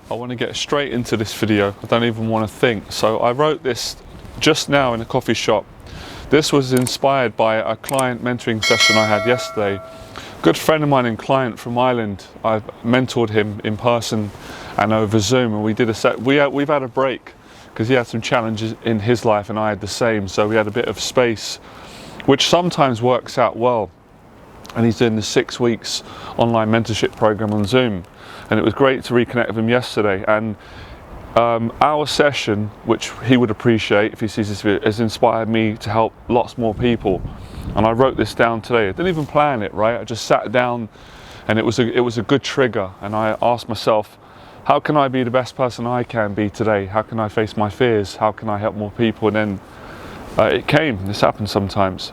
I want to get straight into this video. I don't even want to think. So I wrote this just now in a coffee shop. This was inspired by a client mentoring session I had yesterday. A good friend of mine and client from Ireland. I've mentored him in person and over Zoom, and we did a set. We've had a break because he had some challenges in his life and I had the same. So we had a bit of space, which sometimes works out well. And he's doing the 6 weeks online mentorship program on Zoom. And it was great to reconnect with him yesterday. And our session, which he would appreciate if he sees this video, has inspired me to help lots more people. And I wrote this down today. I didn't even plan it, right? I just sat down and it was a good trigger. And I asked myself, how can I be the best person I can be today? How can I face my fears? How can I help more people? And then it came. This happens sometimes.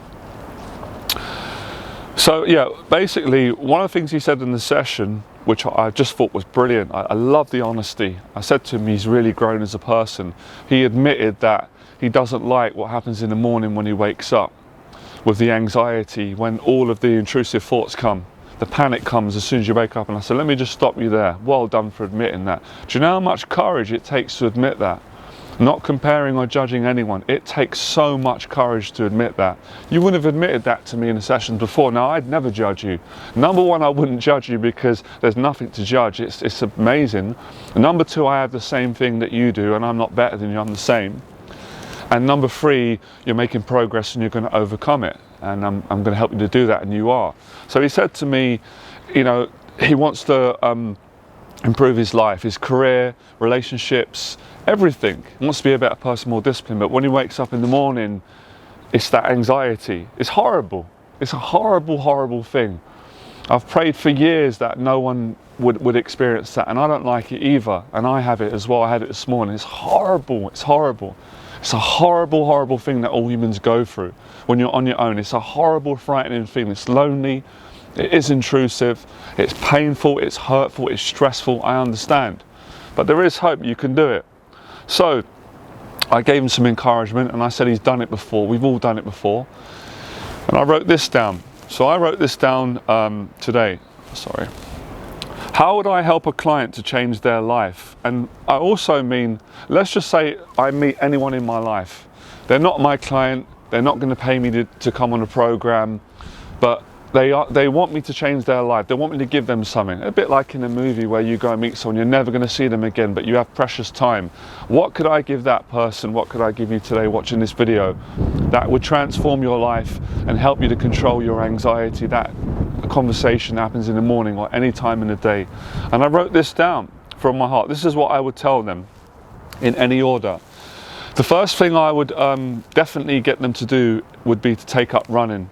So yeah, basically one of the things he said in the session, which I just thought was brilliant. I love the honesty. I said to him, he's really grown as a person. He admitted that he doesn't like what happens in the morning when he wakes up, with the anxiety, when all of the intrusive thoughts come. The panic comes as soon as you wake up. And I said, let me just stop you there. Well done for admitting that. Do you know how much courage it takes to admit that? Not comparing or judging anyone. It takes so much courage to admit that. You wouldn't have admitted that to me in a session before. Now, I'd never judge you. Number one, I wouldn't judge you because there's nothing to judge. It's amazing. Number two, I have the same thing that you do and I'm not better than you, I'm the same. And number three, you're making progress and you're going to overcome it. And I'm going to help you to do that, and you are. So he said to me, you know, he wants to improve his life, his career, relationships, everything. He wants to be a better person, more disciplined. But when he wakes up in the morning, it's that anxiety. It's horrible. It's a horrible, horrible thing. I've prayed for years that no one would experience that, and I don't like it either. And I have it as well. I had it this morning. It's horrible. It's horrible. It's a horrible, horrible thing that all humans go through when you're on your own. It's a horrible, frightening feeling. It's lonely. It is intrusive. It's painful. It's hurtful. It's stressful. I understand. But there is hope. You can do it. So I gave him some encouragement and I said he's done it before. We've all done it before. And I wrote this down. So I wrote this down today. Sorry. How would I help a client to change their life? And I also mean, let's just say I meet anyone in my life. They're not my client. They're not going to pay me to come on a program, but they want me to change their life. They want me to give them something. A bit like in a movie where you go and meet someone, you're never going to see them again, but you have precious time. What could I give that person? What could I give you today watching this video that would transform your life and help you to control your anxiety? That conversation happens in the morning or any time in the day. And I wrote this down from my heart. This is what I would tell them in any order. The first thing I would definitely get them to do would be to take up running.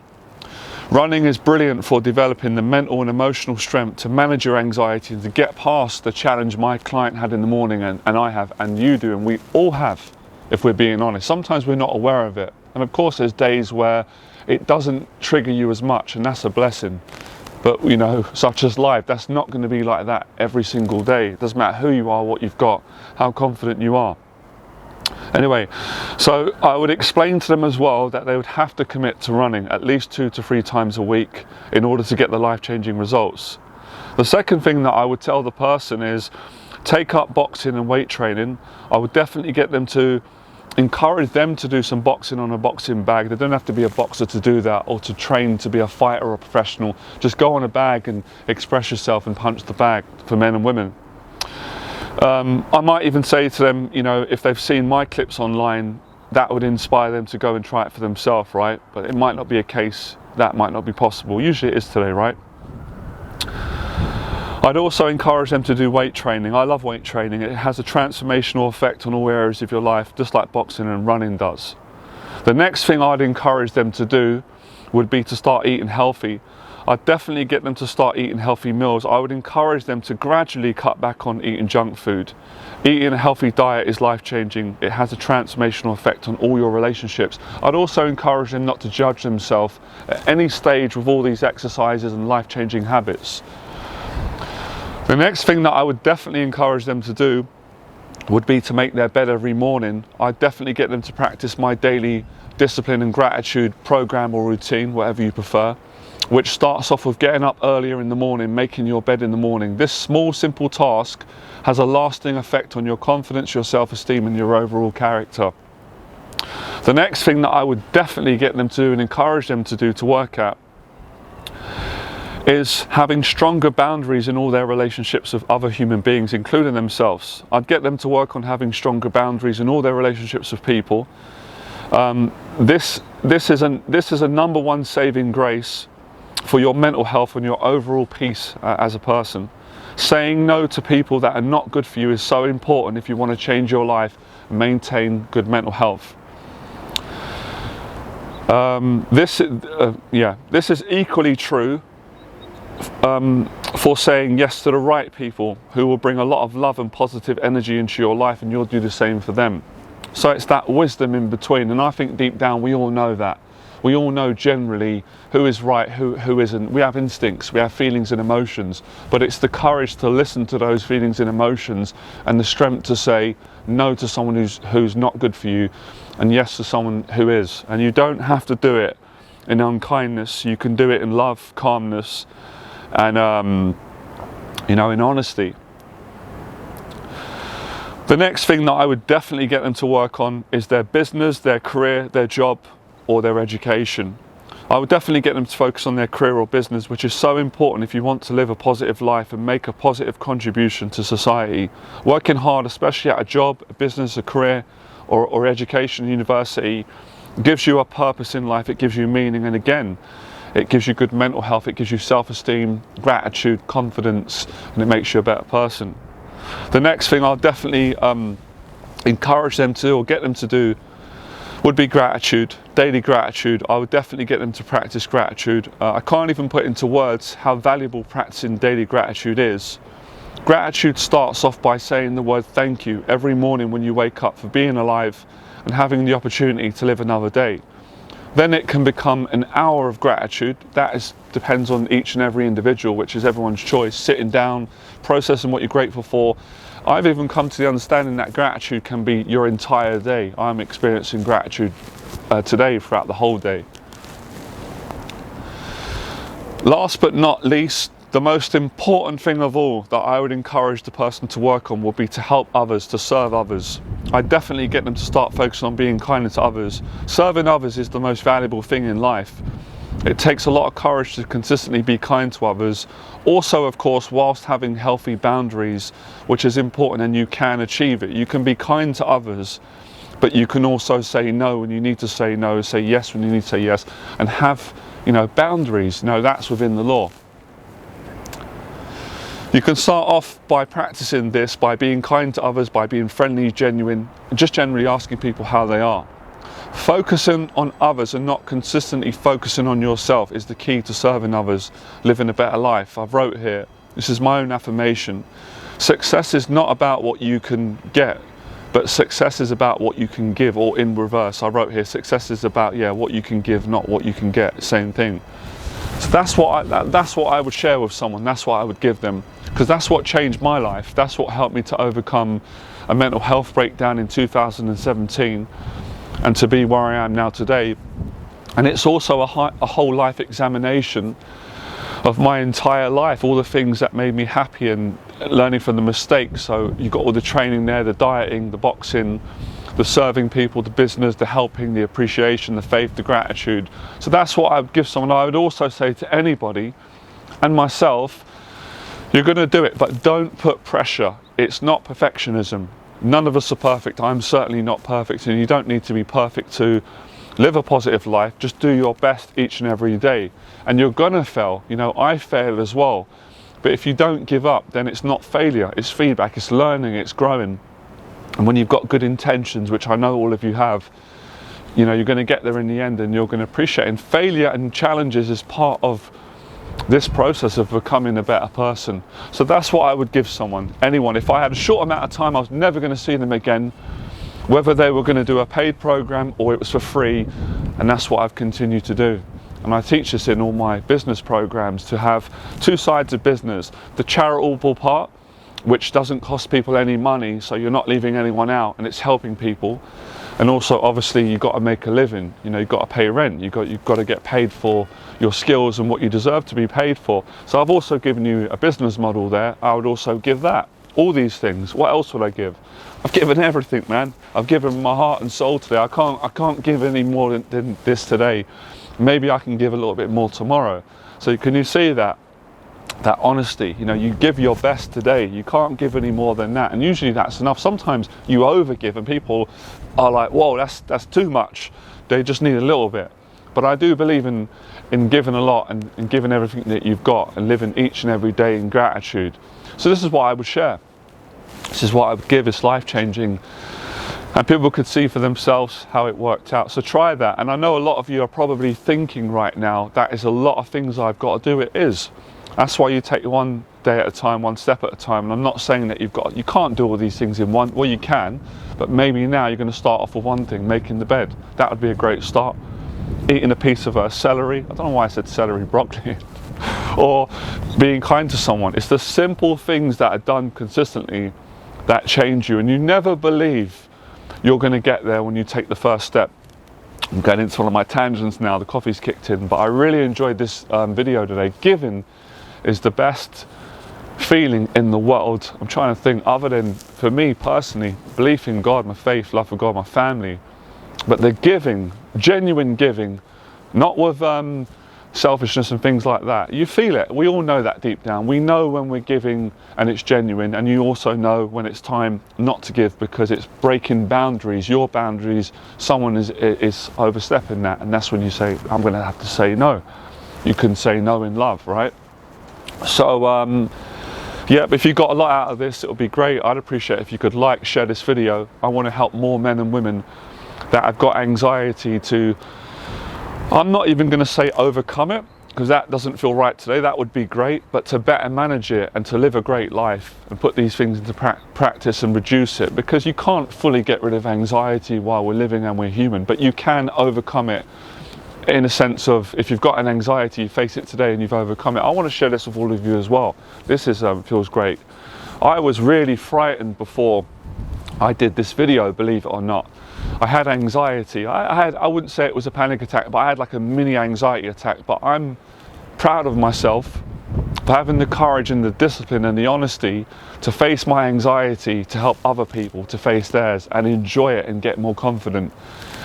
Running is brilliant for developing the mental and emotional strength to manage your anxiety and to get past the challenge my client had in the morning, and I have, and you do, and we all have, if we're being honest. Sometimes we're not aware of it. And of course there's days where it doesn't trigger you as much, and that's a blessing. But you know, such as life, that's not going to be like that every single day. It doesn't matter who you are, what you've got, how confident you are. Anyway, so I would explain to them as well that they would have to commit to running at least 2 to 3 times a week in order to get the life-changing results. The second thing that I would tell the person is take up boxing and weight training. I would definitely get them to encourage them to do some boxing on a boxing bag. They don't have to be a boxer to do that or to train to be a fighter or a professional. Just go on a bag and express yourself and punch the bag for men and women. I might even say to them, you know, if they've seen my clips online, that would inspire them to go and try it for themselves, right? But it might not be a case, that might not be possible. Usually it is today, right? I'd also encourage them to do weight training. I love weight training. It has a transformational effect on all areas of your life, just like boxing and running does. The next thing I'd encourage them to do would be to start eating healthy. I'd definitely get them to start eating healthy meals. I would encourage them to gradually cut back on eating junk food. Eating a healthy diet is life-changing. It has a transformational effect on all your relationships. I'd also encourage them not to judge themselves at any stage with all these exercises and life-changing habits. The next thing that I would definitely encourage them to do would be to make their bed every morning. I'd definitely get them to practice my daily discipline and gratitude program or routine, whatever you prefer. which starts off with getting up earlier in the morning, making your bed in the morning. This small, simple task has a lasting effect on your confidence, your self-esteem, and your overall character. The next thing that I would definitely get them to do and encourage them to do, to work at, is having stronger boundaries in all their relationships with other human beings, including themselves. I'd get them to work on having stronger boundaries in all their relationships with people. This is a number one saving grace for your mental health and your overall peace as a person. Saying no to people that are not good for you is so important if you want to change your life and maintain good mental health. This is equally true for saying yes to the right people who will bring a lot of love and positive energy into your life, and you'll do the same for them. So it's that wisdom in between, and I think deep down we all know that. We all know generally who is right, who isn't. We have instincts, we have feelings and emotions, but it's the courage to listen to those feelings and emotions, and the strength to say no to someone who's not good for you, and yes to someone who is. And you don't have to do it in unkindness. You can do it in love, calmness, and in honesty. The next thing that I would definitely get them to work on is their business, their career, their job, or their education. I would definitely get them to focus on their career or business, which is so important if you want to live a positive life and make a positive contribution to society. Working hard, especially at a job, a business, a career, or education, university, gives you a purpose in life, it gives you meaning, and again, it gives you good mental health, it gives you self-esteem, gratitude, confidence, and it makes you a better person. The next thing I'll definitely encourage them to, or get them to do, would be gratitude, daily gratitude. I would definitely get them to practice gratitude. I can't even put into words how valuable practicing daily gratitude is. Gratitude starts off by saying the word thank you every morning when you wake up, for being alive and having the opportunity to live another day. Then it can become an hour of gratitude. That depends on each and every individual, which is everyone's choice. Sitting down, processing what you're grateful for. I've even come to the understanding that gratitude can be your entire day. I'm experiencing gratitude today throughout the whole day. Last but not least, the most important thing of all that I would encourage the person to work on would be to help others, to serve others. I definitely get them to start focusing on being kind to others. Serving others is the most valuable thing in life. It takes a lot of courage to consistently be kind to others. Also, of course, whilst having healthy boundaries, which is important, and you can achieve it. You can be kind to others, but you can also say no when you need to say no, say yes when you need to say yes, and have, boundaries. That's within the law. You can start off by practicing this, by being kind to others, by being friendly, genuine, and just generally asking people how they are. Focusing on others and not consistently focusing on yourself is the key to serving others, living a better life. I've wrote here, this is my own affirmation. Success is not about what you can get, but success is about what you can give, or in reverse. I wrote here, success is about, what you can give, not what you can get, same thing. So that's what I would share with someone, that's what I would give them, because that's what changed my life. That's what helped me to overcome a mental health breakdown in 2017 and to be where I am now today. And it's also a whole life examination of my entire life, all the things that made me happy and learning from the mistakes. So you've got all the training there, the dieting, the boxing, the serving people, the business, the helping, the appreciation, the faith, the gratitude. So that's what I would give someone. I would also say to anybody, and myself, you're going to do it, but don't put pressure. It's not perfectionism. None of us are perfect. I'm certainly not perfect, and you don't need to be perfect to live a positive life. Just do your best each and every day. And you're going to fail. I fail as well. But if you don't give up, then it's not failure. It's feedback, it's learning, it's growing. And when you've got good intentions, which I know all of you have, you're going to get there in the end, and you're going to appreciate it. And failure and challenges is part of this process of becoming a better person. So that's what I would give anyone. If I had a short amount of time, I was never going to see them again, whether they were going to do a paid program or it was for free, and that's what I've continued to do. And I teach this in all my business programs, to have two sides of business: the charitable part, which doesn't cost people any money, so you're not leaving anyone out and it's helping people, And also, obviously, you've got to make a living. You know, you've got to pay rent. You've got to get paid for your skills and what you deserve to be paid for. So I've also given you a business model there. I would also give that. All these things. What else would I give? I've given everything, man. I've given my heart and soul today. I can't give any more than this today. Maybe I can give a little bit more tomorrow. So can you see that honesty? You know, you give your best today. You can't give any more than that. And usually that's enough. Sometimes you overgive and people are like, whoa, that's too much. They just need a little bit. But I do believe in giving a lot and giving everything that you've got and living each and every day in gratitude. So this is what I would share. This is what I would give. It's life-changing. And people could see for themselves how it worked out. So try that. And I know a lot of you are probably thinking right now, that is a lot of things I've got to do. It is. That's why you take one day at a time, one step at a time. And I'm not saying that you can't do all these things in one. Well, you can. But maybe now you're going to start off with one thing, making the bed. That would be a great start. Eating a piece of celery. I don't know why I said celery, broccoli. Or being kind to someone. It's the simple things that are done consistently that change you. And you never believe you're going to get there when you take the first step. I'm getting into one of my tangents now. The coffee's kicked in. But I really enjoyed this video today. Giving is the best feeling in the world. I'm trying to think, other than, for me personally, belief in God, my faith, love for God, my family. But the giving, genuine giving, not with selfishness and things like that. You feel it. We all know that deep down. We know when we're giving and it's genuine, and you also know when it's time not to give because it's breaking boundaries, your boundaries. Someone is overstepping that, and that's when you say, I'm going to have to say no. You can say no in love, right? So yeah, if you got a lot out of this, it would be great. I'd appreciate if you could like, share this video. I want to help more men and women that have got anxiety to, I'm not even going to say overcome it, because that doesn't feel right today. That would be great, but to better manage it and to live a great life and put these things into practice and reduce it, because you can't fully get rid of anxiety while we're living and we're human, but you can overcome it in a sense of, if you've got an anxiety, you face it today and you've overcome it. I want to share this with all of you as well. This is feels great. I was really frightened before I did this video, believe it or not. I had anxiety. I wouldn't say it was a panic attack, but I had like a mini anxiety attack. But I'm proud of myself for having the courage and the discipline and the honesty to face my anxiety, to help other people to face theirs and enjoy it and get more confident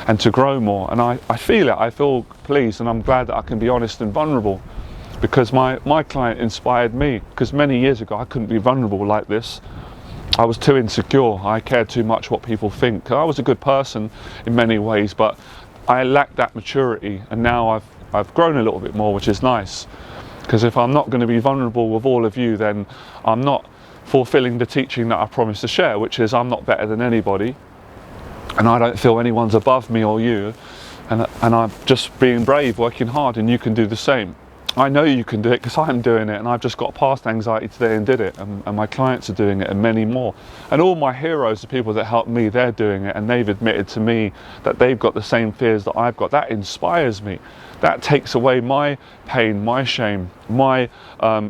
and to grow more. And I feel it. I feel pleased, and I'm glad that I can be honest and vulnerable, because my client inspired me, because many years ago I couldn't be vulnerable like this. I was too insecure. I cared too much what people think. I was a good person in many ways, but I lacked that maturity, and now I've grown a little bit more, which is nice. Because if I'm not going to be vulnerable with all of you, then I'm not fulfilling the teaching that I promised to share, which is I'm not better than anybody, and I don't feel anyone's above me or you, and I'm just being brave, working hard, and you can do the same. I know you can do it because I'm doing it, and I've just got past anxiety today and did it, and my clients are doing it, and many more. And all my heroes, the people that helped me, they're doing it, and they've admitted to me that they've got the same fears that I've got. That inspires me. That takes away my pain, my shame, my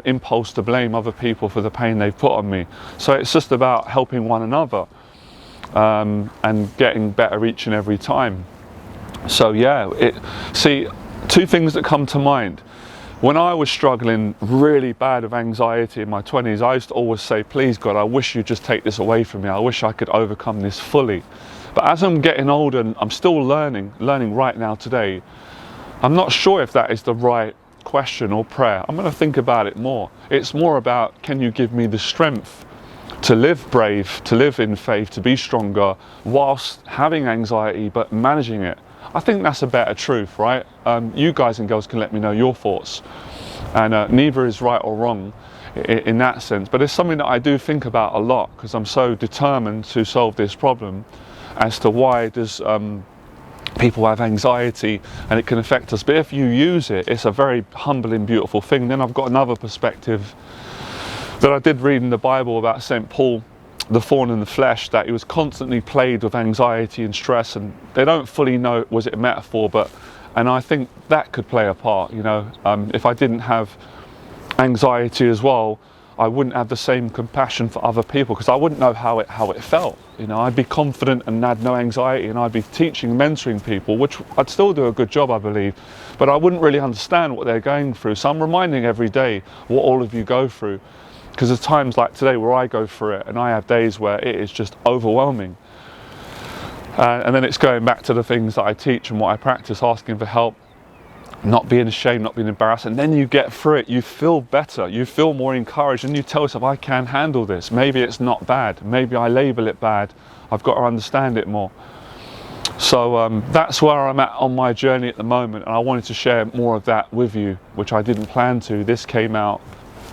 impulse to blame other people for the pain they've put on me. So it's just about helping one another and getting better each and every time. So yeah, see, two things that come to mind. When I was struggling really bad with anxiety in my 20s, I used to always say, please God, I wish you'd just take this away from me. I wish I could overcome this fully. But as I'm getting older, and I'm still learning right now today, I'm not sure if that is the right question or prayer. I'm going to think about it more. It's more about, can you give me the strength to live brave, to live in faith, to be stronger, whilst having anxiety, but managing it? I think that's a better truth, right? You guys and girls can let me know your thoughts. And neither is right or wrong in that sense. But it's something that I do think about a lot, because I'm so determined to solve this problem as to why does people have anxiety, and it can affect us. But if you use it, it's a very humbling, beautiful thing. Then I've got another perspective that I did read in the Bible about St. Paul, the thorn in the flesh, that he was constantly plagued with anxiety and stress, and they don't fully know, was it a metaphor, and I think that could play a part, you know. If I didn't have anxiety as well, I wouldn't have the same compassion for other people, because I wouldn't know how it felt. You know, I'd be confident and had no anxiety, and I'd be teaching, mentoring people, which I'd still do a good job, I believe, but I wouldn't really understand what they're going through. So I'm reminding every day what all of you go through, because there's times like today where I go through it, and I have days where it is just overwhelming. And then it's going back to the things that I teach and what I practice, asking for help, not being ashamed, not being embarrassed, and then you get through it, you feel better, you feel more encouraged, and you tell yourself, I can handle this. Maybe it's not bad, maybe I label it bad, I've got to understand it more. So that's where I'm at on my journey at the moment, and I wanted to share more of that with you, which I didn't plan to. This came out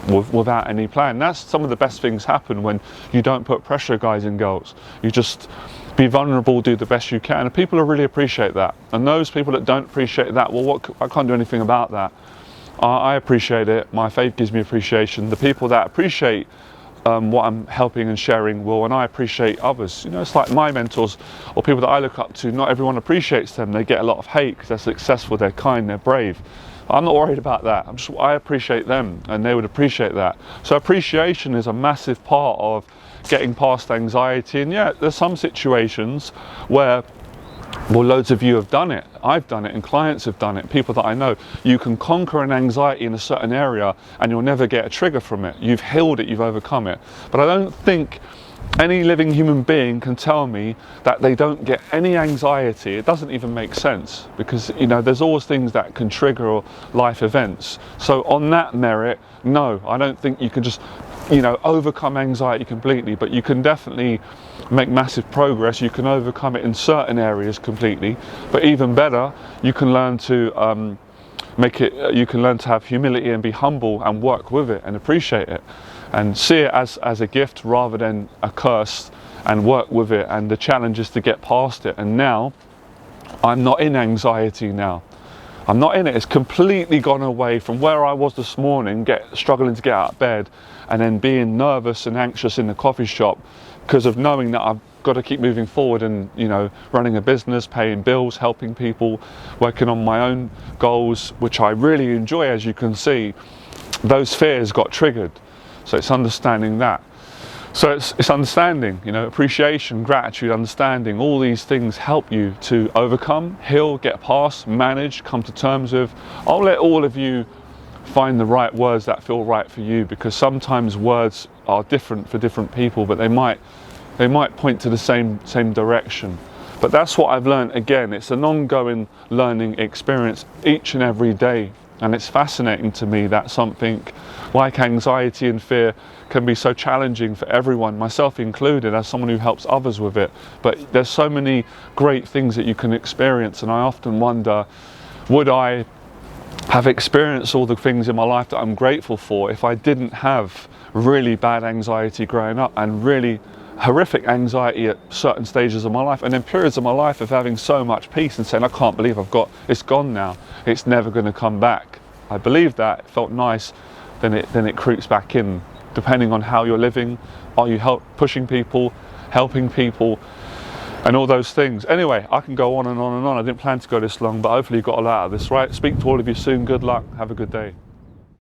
without any plan. That's some of the best things happen when you don't put pressure, guys and girls. You just be vulnerable, do the best you can, and people will really appreciate that. And those people that don't appreciate that, well, I can't do anything about that. I appreciate it. My faith gives me appreciation. The people that appreciate what I'm helping and sharing will, and I appreciate others. You know, it's like my mentors or people that I look up to. Not everyone appreciates them. They get a lot of hate because they're successful, they're kind, they're brave. I'm not worried about that. I appreciate them, and they would appreciate that. So appreciation is a massive part of getting past anxiety. And yeah, there's some situations where, well, loads of you have done it. I've done it, and clients have done it, people that I know. You can conquer an anxiety in a certain area and you'll never get a trigger from it. You've healed it, you've overcome it. But I don't think any living human being can tell me that they don't get any anxiety. It doesn't even make sense, because, you know, there's always things that can trigger life events. So on that merit, no, I don't think you can just, you know, overcome anxiety completely, but you can definitely make massive progress. You can overcome it in certain areas completely, but even better, you can learn to you can learn to have humility and be humble and work with it and appreciate it and see it as a gift rather than a curse, and work with it. And the challenge is to get past it. And now I'm not in anxiety now. I'm not in it. It's completely gone away from where I was this morning, struggling to get out of bed, and then being nervous and anxious in the coffee shop because of knowing that I've got to keep moving forward and, you know, running a business, paying bills, helping people, working on my own goals, which I really enjoy. As you can see, those fears got triggered. So it's understanding that. So it's understanding, you know, appreciation, gratitude, understanding. All these things help you to overcome, heal, get past, manage, come to terms with. I'll let all of you find the right words that feel right for you, because sometimes words are different for different people, but they might point to the same direction. But that's what I've learned. Again, it's an ongoing learning experience each and every day. And it's fascinating to me that something like anxiety and fear can be so challenging for everyone, myself included, as someone who helps others with it. But there's so many great things that you can experience, and I often wonder, would I have experienced all the things in my life that I'm grateful for if I didn't have really bad anxiety growing up and really horrific anxiety at certain stages of my life, and then periods of my life of having so much peace and saying, I can't believe it's gone now, it's never going to come back. I believed that, it felt nice, then it creeps back in, depending on how you're living. Are you pushing people, helping people, and all those things. Anyway, I can go on and on and on. I didn't plan to go this long, but hopefully you got a lot out of this, right? Speak to all of you soon. Good luck. Have a good day.